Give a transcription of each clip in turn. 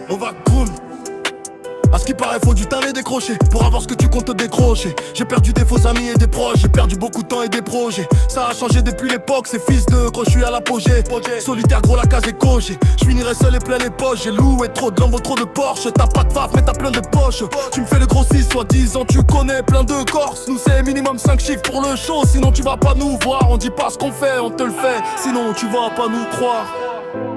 On va cool. À ce qui paraît, faut du talent décrocher pour avoir ce que tu comptes te décrocher. J'ai perdu des faux amis et des proches, j'ai perdu beaucoup de temps et des projets. Ça a changé depuis l'époque, c'est fils de quand je suis à l'apogée. Solitaire, gros, la case est cogée. Je finirai seul et plein les poches. J'ai loué trop de Lambo, trop de Porsche. T'as pas de faf, mais t'as plein de poches. Tu me fais le gros 6, soi-disant tu connais plein de Corses. Nous c'est minimum 5 chiffres pour le show. Sinon tu vas pas nous voir, on dit pas ce qu'on fait, on te le fait. Sinon tu vas pas nous croire.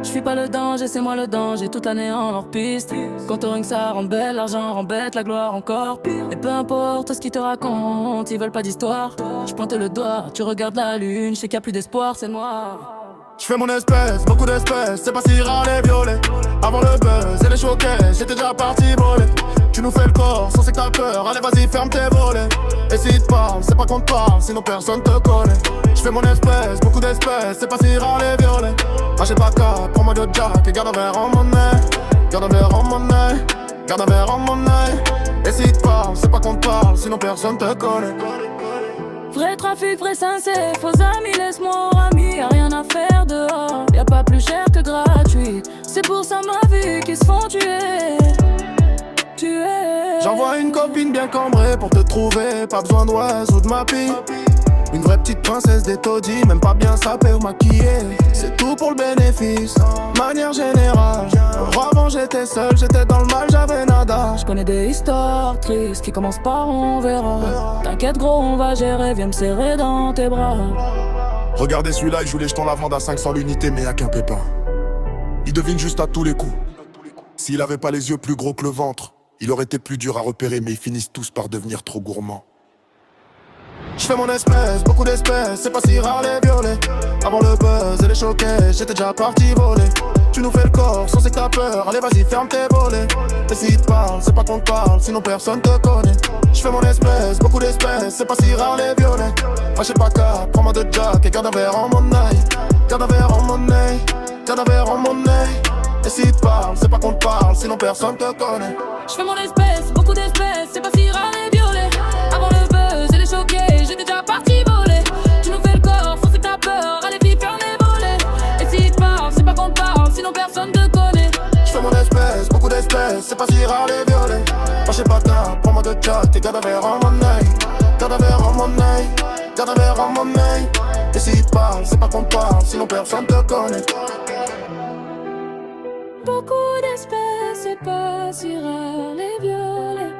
Je fuis pas le danger, c'est moi le danger, toute l'année en hors piste. Quand rien que ça rend belle, l'argent rend bête, la gloire encore pire. Et peu importe ce qu'ils te racontent, ils veulent pas d'histoire. Je pointe le doigt, tu regardes la lune, je sais qu'il y a plus d'espoir, c'est noir. Je fais mon espèce, beaucoup d'espèces, c'est pas si rare les violets. Avant le buzz et les choquets, j'étais déjà parti voler. Tu nous fais le corps, sans que t'as peur, allez vas-y ferme tes volets. Et si te parle, c'est pas qu'on te parle, sinon personne te connaît. Je fais mon espèce, beaucoup d'espèces, c'est pas si rare les violets. Lâchez pas cap, prends-moi de Jack et garde un verre en monnaie. Garde un verre en monnaie, garde un verre en monnaie. Et si te parle, c'est pas qu'on te parle, sinon personne te connaît. Vrai trafic, vrai sincère, faux amis, laisse-moi au ami, y'a rien à faire dehors. Y'a pas plus cher que gratuit, c'est pour ça ma vie qui se font tuer. J'envoie une copine bien cambrée pour te trouver, pas besoin d'oiseaux de ma pille. Une vraie petite princesse des taudis, même pas bien sapée ou maquillée. C'est tout pour le bénéfice, manière générale. Avant j'étais seul, j'étais dans le mal, j'avais nada. Je connais des histoires tristes qui commencent par on verra. T'inquiète gros, on va gérer, viens me serrer dans tes bras. Regardez celui-là, il joue les jetons lavande à 500 l'unité, mais y'a qu'un pépin. Il devine juste à tous les coups. S'il avait pas les yeux plus gros que le ventre, il aurait été plus dur à repérer, mais ils finissent tous par devenir trop gourmands. Je fais mon espèce, beaucoup d'espèces, c'est pas si rare les violets. Avant le buzz et les choquets, j'étais déjà parti voler. Tu nous fais le corps, sans que t'as peur, allez vas-y ferme tes volets. Et si te parle, c'est pas qu'on te parle, sinon personne te connaît. Je fais mon espèce, beaucoup d'espèces, c'est pas si rare les violets. Lâchez pas cap, prends-moi de Jack et garde un verre en monnaie. Garde un verre en monnaie, garde un verre en monnaie. Et si te parle, c'est pas qu'on te parle, sinon personne te connaît. Je fais mon espèce, beaucoup d'espèces, c'est pas si rare les violets. Avant le buzz et les choquets, j'étais déjà parti voler. Tu nous fais le corps, faut que t'as peur, allez vite ferme les volets. Et si te parle, c'est pas qu'on te parle, sinon personne te connaît. Je fais mon espèce, beaucoup d'espèces, c'est pas si rare les violets. Lâchez pas cap, prends-moi de Jack et garde un verre en monnaie. Garde un verre en monnaie, garde un verre en monnaie. Et si te parle, c'est pas qu'on te parle, sinon personne te connaît. Beaucoup d'espèces, c'est pas si rare les violets.